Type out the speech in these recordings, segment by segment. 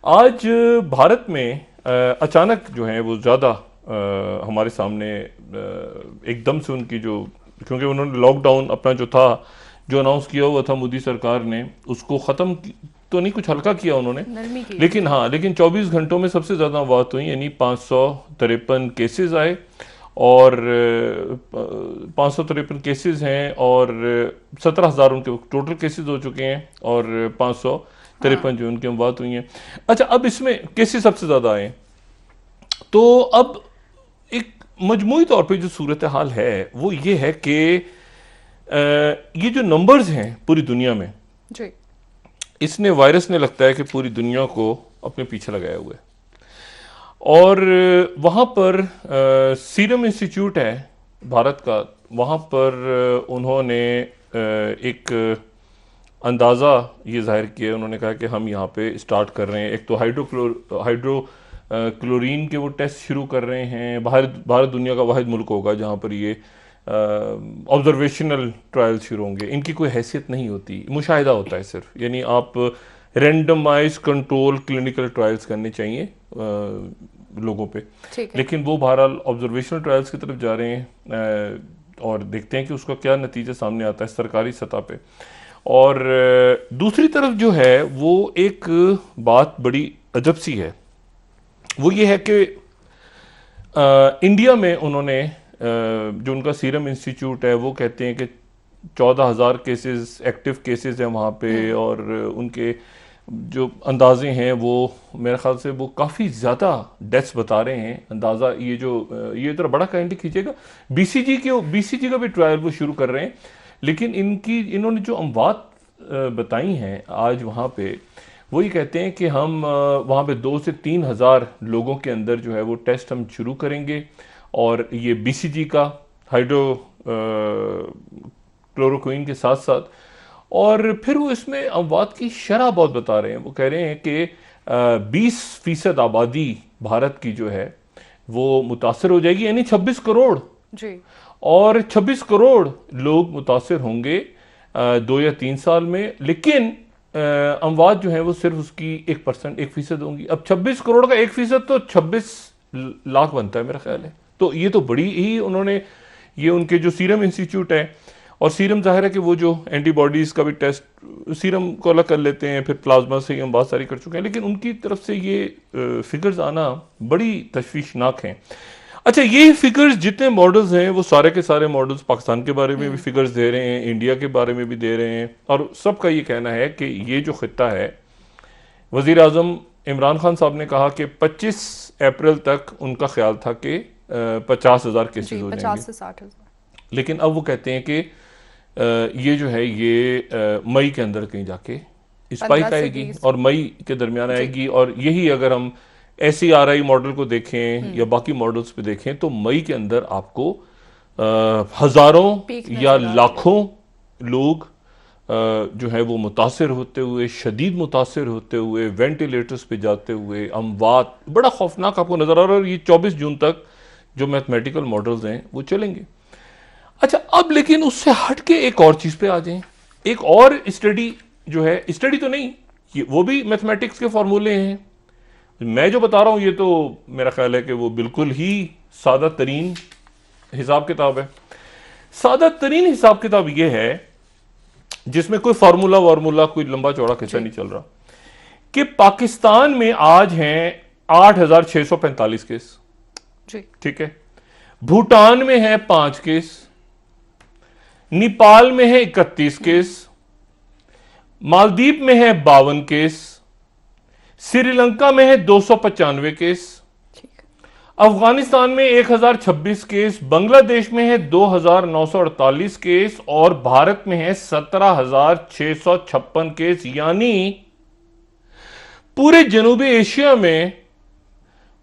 आज भारत में अचानक जो है वो ज़्यादा हमारे सामने एकदम से उनकी जो, क्योंकि उन्होंने लॉकडाउन अपना जो था, जो अनाउंस किया हुआ था मोदी सरकार ने, उसको ख़त्म तो नहीं, कुछ हल्का किया उन्होंने। नरमी की लेकिन जी। हाँ, लेकिन 24 घंटों में सबसे ज़्यादा बात हुई, यानी 553 केसेस आए। और 553 केसेस हैं और 17,000 उनके टोटल केसेस हो चुके हैं और 553 हाँ। जो उनकी हम बात हुई हैं। अच्छा, अब इसमें केसेस सबसे ज़्यादा आए, तो अब एक मजमूई तौर पे जो सूरत हाल है वो ये है कि ये जो नंबर्स हैं पूरी दुनिया में, जी। इसने, वायरस ने, लगता है कि पूरी दुनिया को अपने पीछे लगाया हुआ है। और वहाँ पर सीरम इंस्टीट्यूट है भारत का, वहाँ पर उन्होंने एक अंदाज़ा ये जाहिर किया। उन्होंने कहा कि हम यहाँ पे स्टार्ट कर रहे हैं, एक तो हाइड्रो क्लोरीन के वो टेस्ट शुरू कर रहे हैं। भारत भारत दुनिया का वाहिद मुल्क होगा जहाँ पर ये ऑब्जर्वेशनल ट्रायल शुरू होंगे। इनकी कोई हैसियत नहीं होती, मुशाहिदा होता है सिर्फ, यानी आप रेंडमाइज कंट्रोल क्लिनिकल ट्रायल्स करने चाहिए लोगों पे। ठीक है। लेकिन वो बहरहाल ऑब्जर्वेशनल ट्रायल्स की तरफ जा रहे हैं, और देखते हैं कि उसका क्या नतीजा सामने आता है सरकारी सतह पे। और दूसरी तरफ जो है वो एक बात बड़ी अजब सी है, वो ये है कि इंडिया में उन्होंने जो उनका सीरम इंस्टीट्यूट है वो कहते हैं कि 14,000 केसेस, एक्टिव केसेस हैं वहाँ पे। और उनके जो अंदाजे हैं वो, मेरे ख्याल से वो काफ़ी ज़्यादा डेथ्स बता रहे हैं। अंदाज़ा ये जो ये ज़रा बड़ा काइंडली खींचेगा, बीसीजी का भी ट्रायल वो शुरू कर रहे हैं। लेकिन इन्होंने जो अमवात बताई हैं आज वहाँ पे, वो ये कहते हैं कि हम वहाँ पे 2 से 3 हज़ार लोगों के अंदर जो है वो टेस्ट हम शुरू करेंगे। और ये बीसीजी का, हाइड्रो क्लोरोक्विन के साथ साथ, और फिर वो इसमें अमवात की शरह बहुत बता रहे हैं। वो कह रहे हैं कि 20% आबादी भारत की जो है वो मुतासर हो जाएगी, यानी 26 करोड़। जी। और 26 करोड़ लोग मुतासर होंगे 2 या 3 साल में। लेकिन अमवात जो है वो सिर्फ उसकी 1%, 1% होंगी। अब 26 करोड़ का 1% तो 26 लाख बनता है मेरा ख्याल है। तो ये तो बड़ी ही उन्होंने, ये उनके जो सीरम इंस्टीट्यूट है, और सीरम जाहिर है कि वो जो एंटीबॉडीज़ का भी टेस्ट सीरम को अलग कर लेते हैं, फिर प्लाज्मा से ही हम बहुत सारी कर चुके हैं। लेकिन उनकी तरफ से ये फिगर्स आना बड़ी तशवीशनाक हैं। अच्छा, ये फिगर्स जितने मॉडल्स हैं वो सारे के सारे मॉडल्स पाकिस्तान के बारे में भी फिगर्स दे रहे हैं, इंडिया के बारे में भी दे रहे हैं। और सबका ये कहना है कि ये जो खित्ता है, वज़ीर आज़म इमरान खान साहब ने कहा कि 25 अप्रैल तक उनका ख्याल था कि 50,000 केसेस जी, हो जाएंगे। 50 से 60 हज़ार। लेकिन अब वो कहते हैं कि ये जो है ये मई के अंदर कहीं जाके पंद्रह स्पाइक से आएगी बीस और मई के दरमियान जी। आएगी। और यही अगर हम SCRI मॉडल को देखें या बाकी मॉडल्स पे देखें तो मई के अंदर आपको हजारों पीक या नज़र आ रही है। लाखों लोग जो है वो मुतासर होते हुए, शदीद मुतासर होते हुए, वेंटिलेटर्स पे जाते हुए, अमवात बड़ा खौफनाक आपको नजर आ रहा है। और ये 24 जून तक जो मैथमेटिकल मॉडल्स हैं वो चलेंगे। अच्छा, अब लेकिन उससे हट के एक और चीज पे आ जाएं। एक और स्टडी जो है, स्टडी तो नहीं, ये वो भी मैथमेटिक्स के फॉर्मूले हैं। मैं जो बता रहा हूं ये तो मेरा ख्याल है कि वो बिल्कुल ही सादा तरीन हिसाब किताब है। सादा तरीन हिसाब किताब ये है, जिसमें कोई फार्मूला वार्मूला, कोई लंबा चौड़ा किस्सा जी। नहीं चल रहा, कि पाकिस्तान में आज हैं 8,645 केस। जी। ठीक है। भूटान में है 5 केस, नेपाल में है 31 केस, मालदीव में है 52 केस, श्रीलंका में है 295 केस, ठीक है। अफगानिस्तान में 1,026 केस, बांग्लादेश में है 2,948 केस, और भारत में है 17,656 केस। यानी पूरे जनूबी एशिया में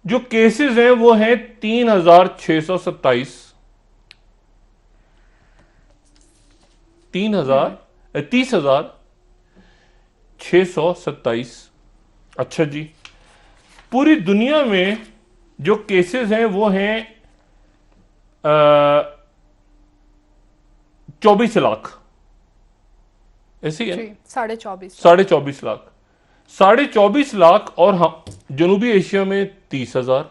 जो केसेस हैं वो हैं 3,627, 30,627। अच्छा जी, पूरी दुनिया में जो केसेस हैं वो हैं 24 लाख, ऐसे ही है जी, ना, 24.5 लाख। साढ़े 24 लाख। 24.5 लाख, और हाँ, जनूबी एशिया में 30,000।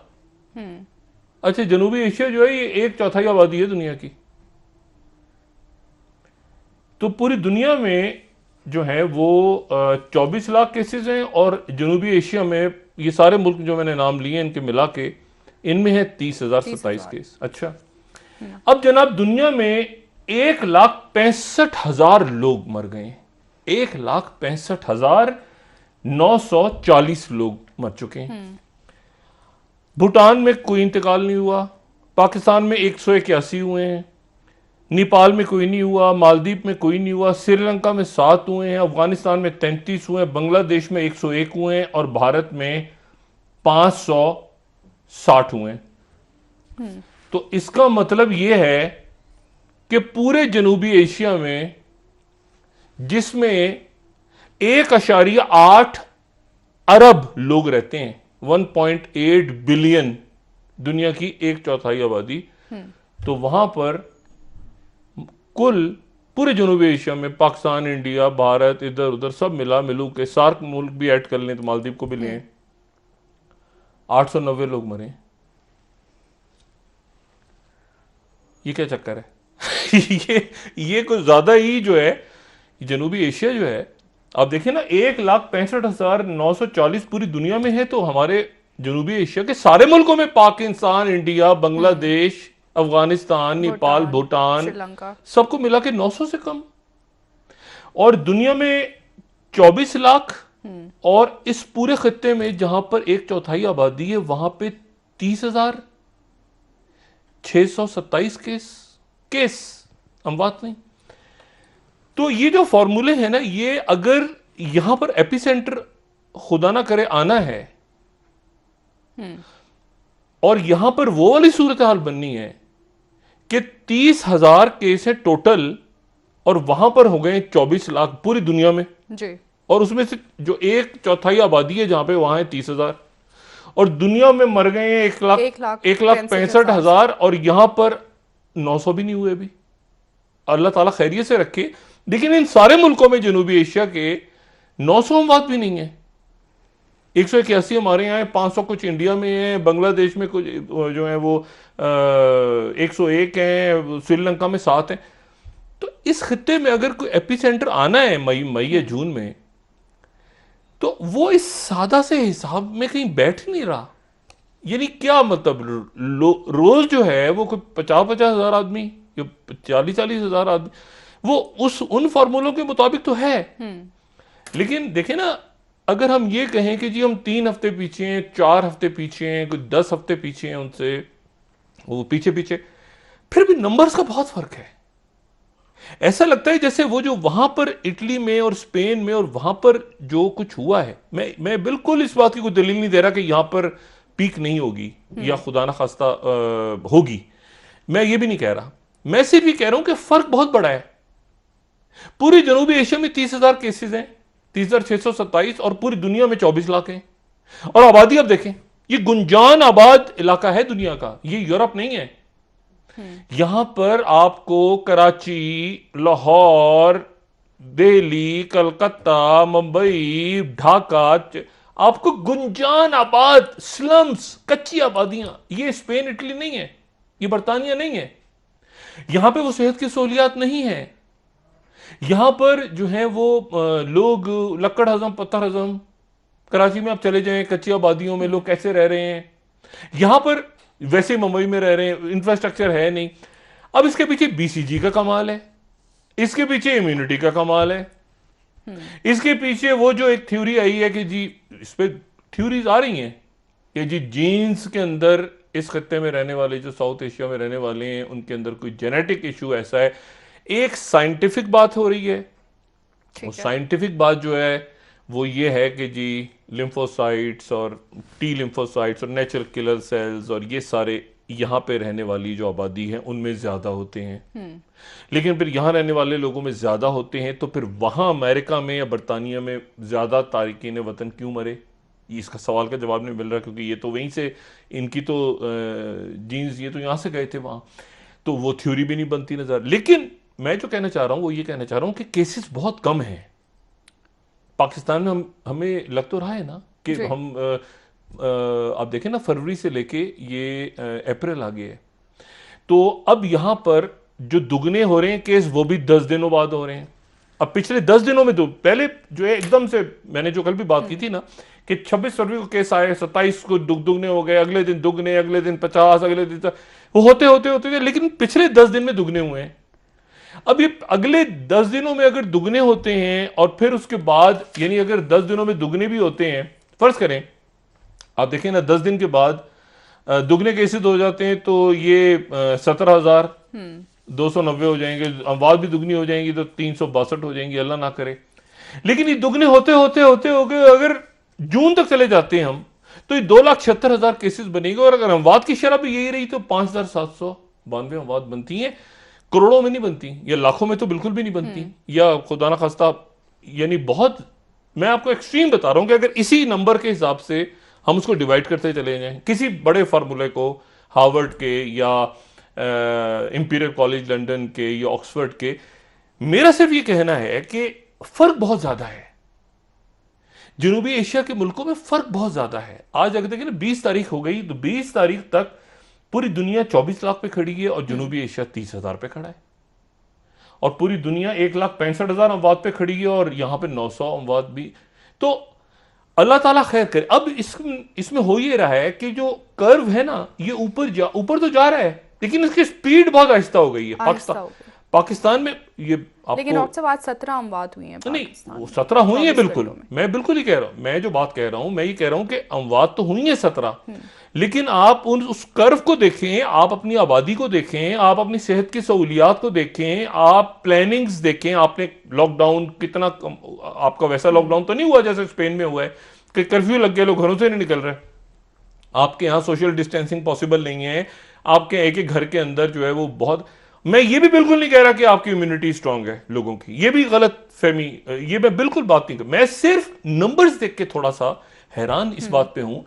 अच्छा, जनूबी एशिया जो है ये 1/4 आबादी है दुनिया की। तो पूरी दुनिया में जो है वो 24 लाख केसेस हैं, और जनूबी एशिया में ये सारे मुल्क जो मैंने नाम लिए इनके मिला के इनमें है 30,027 केस। अच्छा, अब जनाब दुनिया में 1,65,000 लोग मर गए। 1,65,940 लोग मर चुके हैं। भूटान में कोई इंतकाल नहीं हुआ, पाकिस्तान में 181 हुए हैं, नेपाल में कोई नहीं हुआ, मालदीव में कोई नहीं हुआ, श्रीलंका में 7 हुए हैं, अफगानिस्तान में 33 हुए हैं, बांग्लादेश में 101 हुए हैं, और भारत में 560 हुए हैं। तो इसका मतलब यह है कि पूरे जनूबी एशिया में, जिसमें 1.8 अरब लोग रहते हैं, 1.8 बिलियन, दुनिया की 1/4 आबादी, तो वहां पर कुल पूरे जनूबी एशिया में पाकिस्तान, इंडिया, भारत, इधर उधर सब मिला मिलू के, सार्क मुल्क भी ऐड कर लें तो मालदीव को भी लें, 890 लोग मरे। ये क्या चक्कर है? ये कुछ ज्यादा ही जो है, जनूबी एशिया जो है, आप देखिए ना, 1,65,940 पूरी दुनिया में है, तो हमारे जनूबी एशिया के सारे मुल्कों में, पाकिस्तान, इंडिया, बांग्लादेश, अफगानिस्तान, नेपाल, भूटान, श्रीलंका, सबको मिला के 900 से कम, और दुनिया में 24 लाख, और इस पूरे खत्ते में जहां पर 1/4 आबादी है वहां पे 30,627 केस अमवात नहीं। तो ये जो फॉर्मूले हैं ना, ये अगर यहां पर एपिसेंटर खुदा ना करे आना है, और यहां पर वो वाली सूरत हाल बननी है कि 30,000 केस है टोटल, और वहां पर हो गए 24 लाख पूरी दुनिया में जी, और उसमें से जो 1/4 आबादी है जहां पे वहां है 30,000, और दुनिया में मर गए हैं 1,65,000, और यहां पर 900 भी नहीं हुए अभी। अल्लाह ताला खैरियत से रखे। लेकिन इन सारे मुल्कों में जनूबी एशिया के 900 अमवात भी नहीं है। 181 हमारे यहाँ है, 500 कुछ इंडिया में है, बांग्लादेश में कुछ जो है वो 101 है, श्रीलंका में 7 है। तो इस खित्ते में अगर कोई एपिसेंटर आना है मई या जून में, तो वो इस सादा से हिसाब में कहीं बैठ ही नहीं रहा। यानी क्या मतलब, रोज जो है वो कोई 50,000 हजार आदमी या 40,000 हजार आदमी, वो उन फॉर्मूलों के मुताबिक तो है। लेकिन देखें ना, अगर हम ये कहें कि जी हम 3 हफ्ते पीछे हैं, 4 हफ्ते पीछे हैं, कुछ 10 हफ्ते पीछे हैं उनसे, वो पीछे पीछे, फिर भी नंबर्स का बहुत फर्क है। ऐसा लगता है जैसे वो जो वहां पर इटली में और स्पेन में और वहां पर जो कुछ हुआ है, मैं बिल्कुल इस बात की कोई दलील नहीं दे रहा कि यहां पर पीक नहीं होगी या खुदा ना खास्ता होगी, मैं ये भी नहीं कह रहा। मैं सिर्फ ये कह रहा हूं कि फर्क बहुत बड़ा है। पूरी जनूबी एशिया में 30,000 केसेस हैं, 30,627, और पूरी दुनिया में 24 लाख हैं। और आबादी आप देखें, ये गुंजान आबाद इलाका है दुनिया का, ये यूरोप नहीं है। यहां पर आपको कराची, लाहौर, दिल्ली, कलकत्ता, मुंबई, ढाका, आपको गुंजान आबाद स्लम्स, कच्ची आबादियां, ये स्पेन इटली नहीं है, ये बर्तानिया नहीं है। यहां पे वो सेहत की सहूलियात नहीं है। यहां पर जो है वो लोग लकड़ हजम, पत्थर हजम, कराची में आप चले जाएं, कच्ची आबादियों में लोग कैसे रह रहे हैं। यहां पर वैसे मुंबई में रह रहे हैं, इंफ्रास्ट्रक्चर है नहीं। अब इसके पीछे बीसीजी का कमाल है, इसके पीछे इम्यूनिटी का कमाल है, इसके पीछे वो जो एक थ्योरी आई है कि जी, इस पे थ्योरीज आ रही हैं कि जी जीन्स के अंदर इस खत्ते में रहने वाले, जो साउथ एशिया में रहने वाले हैं, उनके अंदर कोई जेनेटिक इशू ऐसा है। एक साइंटिफिक बात हो रही है। वो साइंटिफिक बात जो है वो ये है कि जी लिम्फोसाइट्स और टी लिम्फोसाइट्स और नेचुरल किलर सेल्स और ये सारे यहाँ पे रहने वाली जो आबादी है उनमें ज़्यादा होते हैं। लेकिन फिर यहाँ रहने वाले लोगों में ज़्यादा होते हैं, तो फिर वहाँ अमेरिका में या बरतानिया में ज़्यादा तारिकीन वतन क्यों मरे? इसका सवाल का जवाब नहीं मिल रहा, क्योंकि ये तो वहीं से इनकी तो जीन्स ये तो यहाँ से गए थे वहाँ, तो वो थ्योरी भी नहीं बनती नज़र। लेकिन मैं जो कहना चाह रहा हूँ वो ये कहना चाह रहा हूँ कि केसेस बहुत कम हैं। पाकिस्तान में हमें लग तो रहा है ना कि जी। हम आप देखें ना, फरवरी से लेके ये अप्रैल आ गया है, तो अब यहां पर जो दुगने हो रहे हैं केस वो भी 10 दिनों बाद हो रहे हैं। अब पिछले 10 दिनों में तो पहले जो है एकदम से, मैंने जो कल भी बात की थी ना कि 26 फरवरी को केस आए, 27 को दुगने हो गए, अगले दिन दुगने, अगले दिन 50, अगले दिन वो होते होते होते थे, लेकिन पिछले 10 दिन में दुगने हुए हैं। अब ये अगले 10 दिनों में अगर दुगने होते हैं और फिर उसके बाद, यानी अगर 10 दिनों में दुगने भी होते हैं, फर्ज करें आप देखें ना 10 दिन के बाद दुगने केसेस हो जाते हैं, तो ये 17,290 हो जाएंगे, अमवात भी दुगनी हो जाएंगी तो 362 हो जाएंगी, अल्लाह ना करे। लेकिन ये दुगने होते होते होते हो गए, अगर जून तक चले जाते हैं हम, तो ये 2,76,000 केसेस बनेंगे, और अगर अमवात की शरह भी यही रही तो 5,792 अमवात बनती हैं। करोड़ों में नहीं बनती, या लाखों में तो बिल्कुल भी नहीं बनती, या खुदा ना खास्ता, यानी बहुत, मैं आपको एक्सट्रीम बता रहा हूं कि अगर इसी नंबर के हिसाब से हम उसको डिवाइड करते चले जाएं किसी बड़े फार्मूले को, हार्वर्ड के या इंपीरियल कॉलेज लंदन के या ऑक्सफोर्ड के, मेरा सिर्फ ये कहना है कि फर्क बहुत ज्यादा है। जनूबी एशिया के मुल्कों में फर्क बहुत ज्यादा है। आज अगर देखें ना 20 तारीख हो गई, तो 20 तारीख तक पूरी दुनिया 24 लाख पे खड़ी है और जनूबी एशिया 30,000 पे खड़ा है, और पूरी दुनिया 1,65,000 अमवात पे खड़ी है और यहां पे 900 अमवात भी। तो अल्लाह ताला खैर करे। अब इसमें हो ये रहा है कि जो कर्व है ना, ये ऊपर तो जा रहा है, लेकिन इसकी स्पीड बहुत आहिस्ता हो गई है। आहिस्ता हो गई। पाकिस्तान में ये लेकिन आपको, डॉक्टर साहब आज 17 अमवात हुई हैं नहीं पाकिस्तान वो में 17 हुई है 24 बिल्कुल, घंटों में। मैं बिल्कुल ही कह रहा हूं, मैं जो बात कह रहा हूं, मैं ये कह रहा हूं कि अमवात तो हुई है 17, लेकिन आप उस कर्व को देखें, आप अपनी आबादी को देखें, आप अपनी सेहत की सहूलियात को देखें, आप प्लानिंग्स देखें। आपने लॉकडाउन कितना आपका वैसा लॉकडाउन तो नहीं हुआ जैसे स्पेन में हुआ है कि कर्फ्यू लग गया, लोग घरों से नहीं निकल रहे। आपके यहाँ सोशल डिस्टेंसिंग पॉसिबल नहीं है, आपके एक एक घर के अंदर जो है वो बहुत, मैं ये भी बिल्कुल नहीं कह रहा कि आपकी इम्यूनिटी स्ट्रांग है लोगों की, ये भी गलत फहमी, ये मैं बिल्कुल बात नहीं कर, मैं सिर्फ नंबर्स देख के थोड़ा सा हैरान इस बात पे हूं